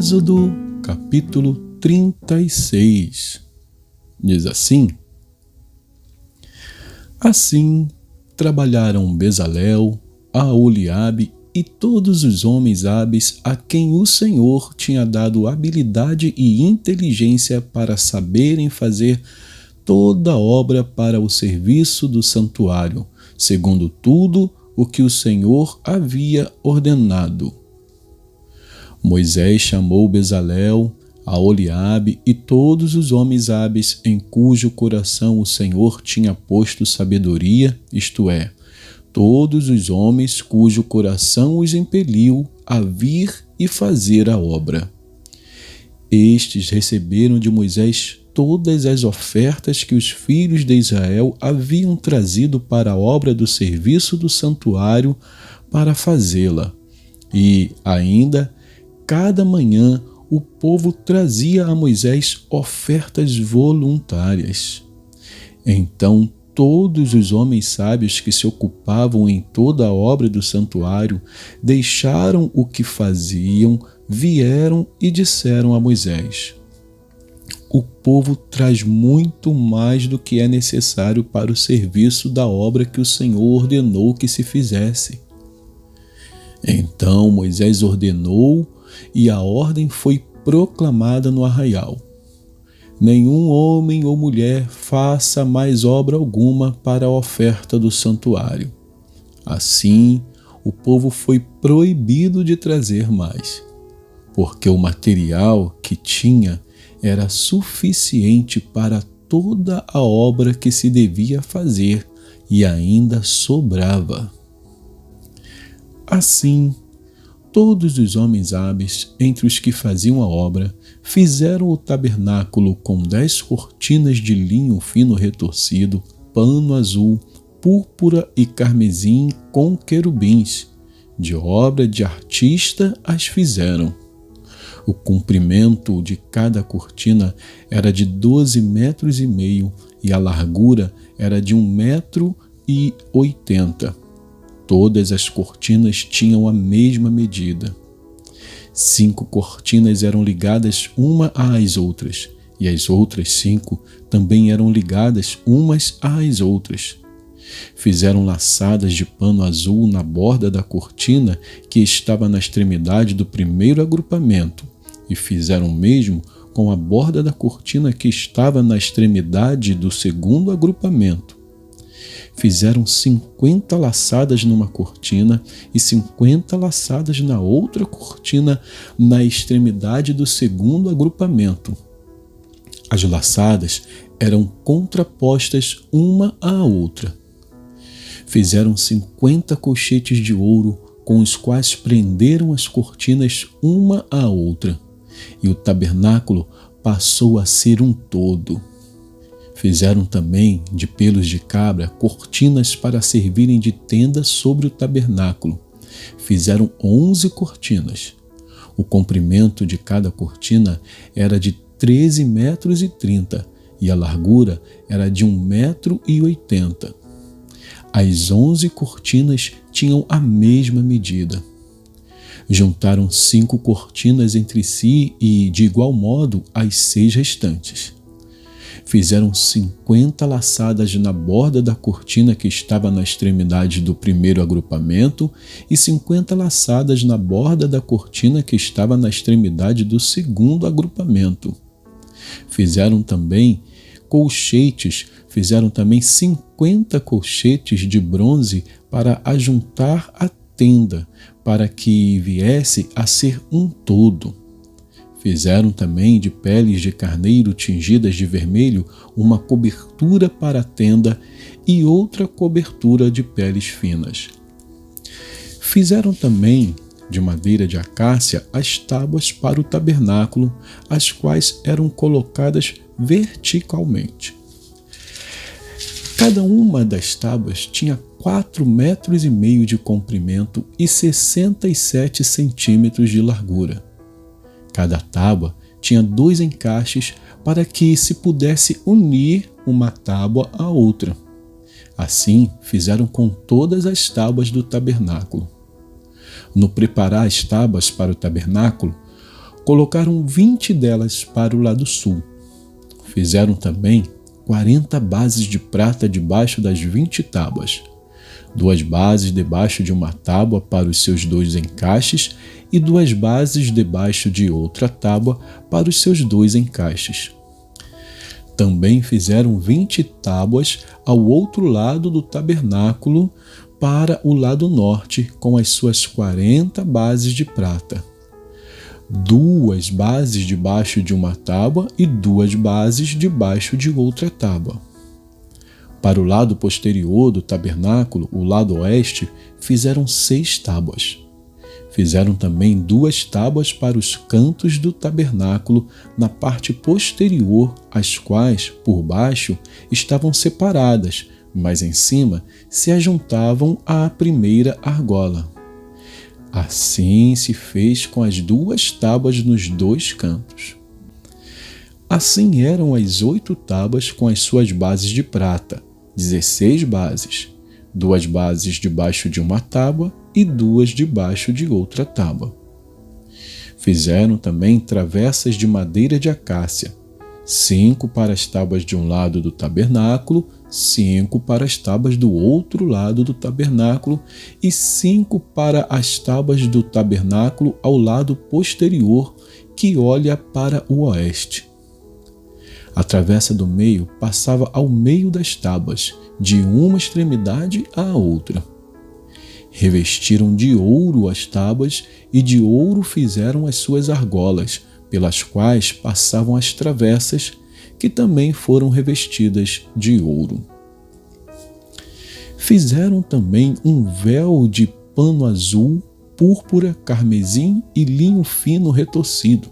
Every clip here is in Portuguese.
Êxodo, capítulo 36. Diz assim: Assim trabalharam Bezalel, Aholiabe e todos os homens hábeis a quem o Senhor tinha dado habilidade e inteligência para saberem fazer toda a obra para o serviço do santuário, segundo tudo o que o Senhor havia ordenado. Moisés chamou Bezalel, Aholiabe e todos os homens hábeis em cujo coração o Senhor tinha posto sabedoria, isto é, todos os homens cujo coração os impeliu a vir e fazer a obra. Estes receberam de Moisés todas as ofertas que os filhos de Israel haviam trazido para a obra do serviço do santuário para fazê-la. E, ainda, cada manhã o povo trazia a Moisés ofertas voluntárias. Então, todos os homens sábios que se ocupavam em toda a obra do santuário deixaram o que faziam, vieram e disseram a Moisés: O povo traz muito mais do que é necessário para o serviço da obra que o Senhor ordenou que se fizesse. Então Moisés ordenou e a ordem foi proclamada no arraial: Nenhum homem ou mulher faça mais obra alguma para a oferta do santuário. Assim, o povo foi proibido de trazer mais, porque o material que tinha era suficiente para toda a obra que se devia fazer e ainda sobrava. Assim, todos os homens hábeis, entre os que faziam a obra, fizeram o tabernáculo com 10 cortinas de linho fino retorcido, pano azul, púrpura e carmesim com querubins. De obra de artista as fizeram. O comprimento de cada cortina era de 12,5 metros e a largura era de 1,80 metro. Todas as cortinas tinham a mesma medida. 5 cortinas eram ligadas uma às outras, e as outras 5 também eram ligadas umas às outras. Fizeram laçadas de pano azul na borda da cortina que estava na extremidade do primeiro agrupamento, e fizeram o mesmo com a borda da cortina que estava na extremidade do segundo agrupamento. Fizeram 50 laçadas numa cortina e 50 laçadas na outra cortina na extremidade do segundo agrupamento. As laçadas eram contrapostas uma à outra. Fizeram 50 colchetes de ouro com os quais prenderam as cortinas uma à outra, e o tabernáculo passou a ser um todo. Fizeram também de pelos de cabra cortinas para servirem de tenda sobre o tabernáculo. Fizeram 11 cortinas. O comprimento de cada cortina era de 13,30 metros e a largura era de 1,80 metro. As 11 cortinas tinham a mesma medida. Juntaram 5 cortinas entre si e, de igual modo, as 6 restantes. Fizeram 50 laçadas na borda da cortina que estava na extremidade do primeiro agrupamento e 50 laçadas na borda da cortina que estava na extremidade do segundo agrupamento. Fizeram também 50 colchetes de bronze para ajuntar a tenda, para que viesse a ser um todo. Fizeram também de peles de carneiro tingidas de vermelho uma cobertura para a tenda e outra cobertura de peles finas. Fizeram também de madeira de acácia as tábuas para o tabernáculo, as quais eram colocadas verticalmente. Cada uma das tábuas tinha 4,5 metros de comprimento e 67 centímetros de largura. Cada tábua tinha 2 encaixes para que se pudesse unir uma tábua à outra. Assim fizeram com todas as tábuas do tabernáculo. No preparar as tábuas para o tabernáculo, Colocaram 20 delas para o lado sul. Fizeram também 40 bases de prata debaixo das 20 tábuas. 2 bases debaixo de uma tábua para os seus 2 encaixes e 2 bases debaixo de outra tábua para os seus 2 encaixes. Também fizeram 20 tábuas ao outro lado do tabernáculo para o lado norte, com as suas 40 bases de prata. 2 bases debaixo de uma tábua e 2 bases debaixo de outra tábua. Para o lado posterior do tabernáculo, o lado oeste, fizeram 6 tábuas. Fizeram também 2 tábuas para os cantos do tabernáculo na parte posterior, as quais, por baixo, estavam separadas, mas em cima se ajuntavam à primeira argola. Assim se fez com as 2 tábuas nos 2 cantos. Assim eram as 8 tábuas com as suas bases de prata, 16 bases, 2 bases debaixo de uma tábua e 2 debaixo de outra tábua. Fizeram também travessas de madeira de acácia, 5 para as tábuas de um lado do tabernáculo, 5 para as tábuas do outro lado do tabernáculo e 5 para as tábuas do tabernáculo ao lado posterior, que olha para o oeste. A travessa do meio passava ao meio das tábuas, de uma extremidade à outra. Revestiram de ouro as tábuas e de ouro fizeram as suas argolas, pelas quais passavam as travessas, que também foram revestidas de ouro. Fizeram também um véu de pano azul, púrpura, carmesim e linho fino retorcido.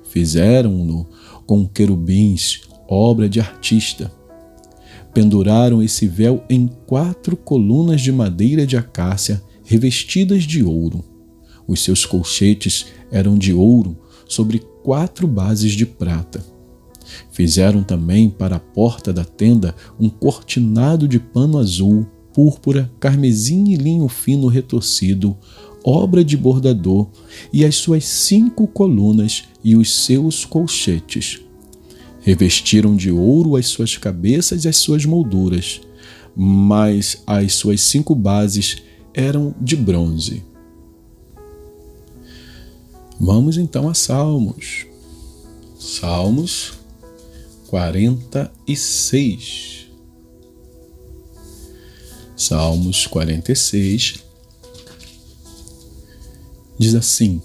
Fizeram-no com querubins, obra de artista. Penduraram esse véu em 4 colunas de madeira de acácia revestidas de ouro. Os seus colchetes eram de ouro sobre 4 bases de prata. Fizeram também para a porta da tenda um cortinado de pano azul, púrpura, carmesim e linho fino retorcido, obra de bordador, e as suas 5 colunas e os seus colchetes. Revestiram de ouro as suas cabeças e as suas molduras, mas as suas 5 bases eram de bronze. Vamos então a Salmos. Salmos 46. Salmos 46 diz assim: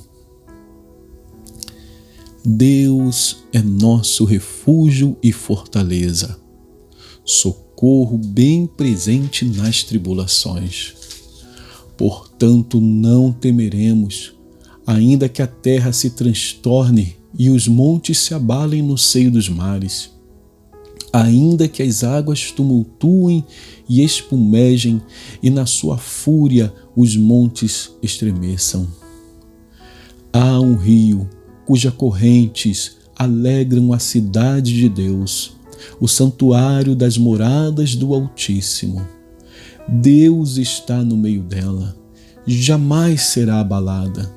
Deus é nosso refúgio e fortaleza, socorro bem presente nas tribulações. Portanto, não temeremos, ainda que a terra se transtorne e os montes se abalem no seio dos mares, ainda que as águas tumultuem e espumejem e na sua fúria os montes estremeçam. Há um rio cujas correntes alegram a cidade de Deus, o santuário das moradas do Altíssimo. Deus está no meio dela, jamais será abalada.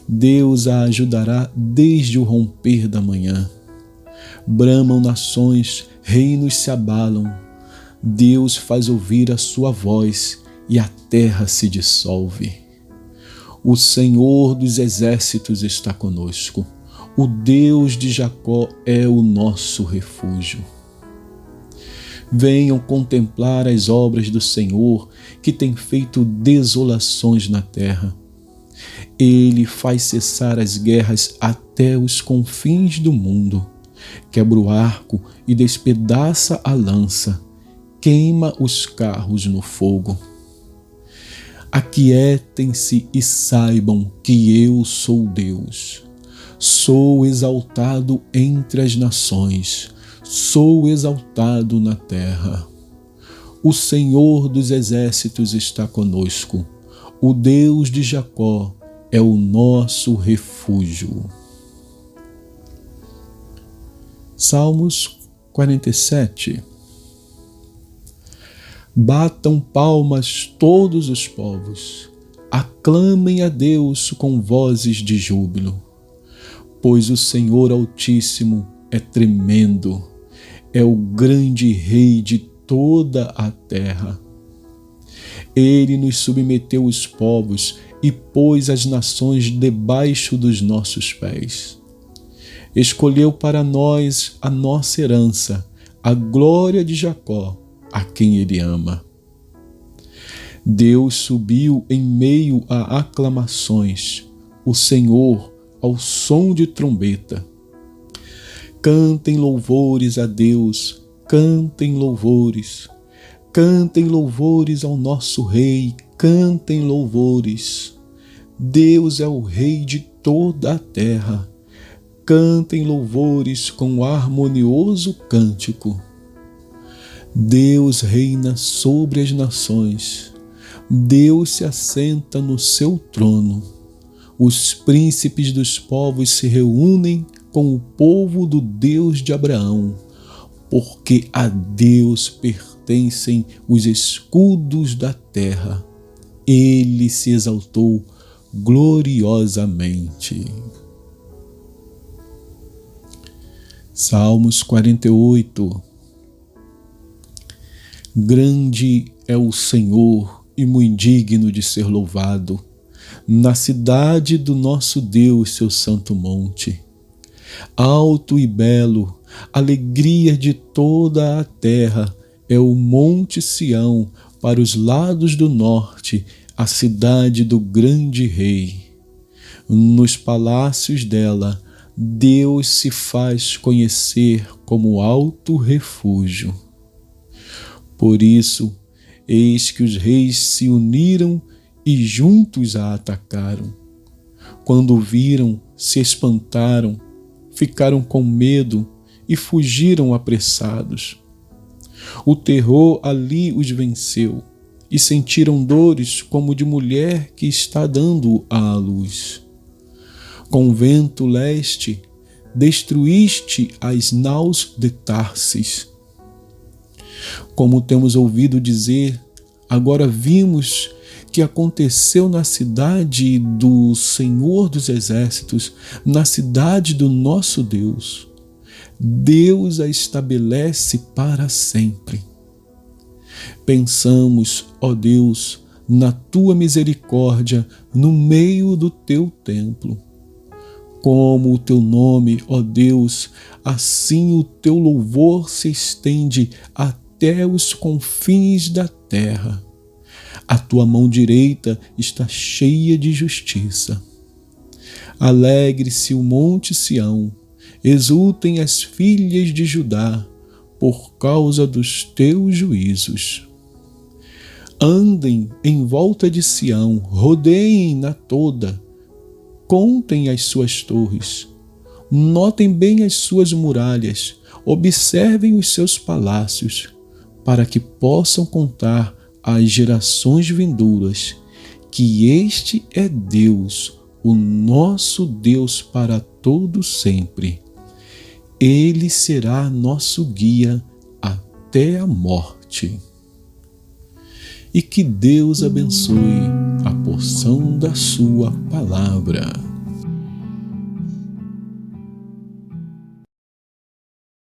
Deus a ajudará desde o romper da manhã. Bramam nações, reinos se abalam. Deus faz ouvir a sua voz e a terra se dissolve. O Senhor dos exércitos está conosco. O Deus de Jacó é o nosso refúgio. Venham contemplar as obras do Senhor, que tem feito desolações na terra. Ele faz cessar as guerras até os confins do mundo. Quebra o arco e despedaça a lança. Queima os carros no fogo. Aquietem-se e saibam que eu sou Deus. Sou exaltado entre as nações. Sou exaltado na terra. O Senhor dos exércitos está conosco. O Deus de Jacó é o nosso refúgio. Salmos 47. Batam palmas todos os povos, aclamem a Deus com vozes de júbilo, Pois o Senhor Altíssimo é tremendo, é o grande Rei de toda a terra. Ele nos submeteu os povos e pôs as nações debaixo dos nossos pés. Escolheu para nós a nossa herança, a glória de Jacó, a quem ele ama. Deus subiu em meio a aclamações, o Senhor ao som de trombeta. Cantem louvores a Deus, cantem louvores. Cantem louvores ao nosso Rei, cantem louvores. Deus é o Rei de toda a terra. Cantem louvores com harmonioso cântico. Deus reina sobre as nações. Deus se assenta no seu trono. Os príncipes dos povos se reúnem com o povo do Deus de Abraão, porque a Deus pertencem os escudos da terra. Ele se exaltou gloriosamente. Salmos 48. Grande é o Senhor e muito digno de ser louvado, na cidade do nosso Deus, seu santo monte. Alto e belo, alegria de toda a terra, é o monte Sião, para os lados do norte, a cidade do grande rei. Nos palácios dela, Deus se faz conhecer como alto refúgio. Por isso, eis que os reis se uniram e juntos a atacaram. Quando o viram, se espantaram, ficaram com medo e fugiram apressados. O terror ali os venceu e sentiram dores como de mulher que está dando à luz. Com vento leste, destruíste as naus de Tarsis. Como temos ouvido dizer, agora vimos que aconteceu na cidade do Senhor dos Exércitos, na cidade do nosso Deus. Deus a estabelece para sempre. Pensamos, ó Deus, na tua misericórdia no meio do teu templo. Como o teu nome, ó Deus, assim o teu louvor se estende até os confins da terra. A tua mão direita está cheia de justiça. Alegre-se o monte Sião, exultem as filhas de Judá, por causa dos teus juízos. Andem em volta de Sião, rodeiem-na toda, contem as suas torres, notem bem as suas muralhas, observem os seus palácios, para que possam contar às gerações vindouras que este é Deus, o nosso Deus para todo sempre. Ele será nosso guia até a morte. E que Deus abençoe a porção da sua palavra.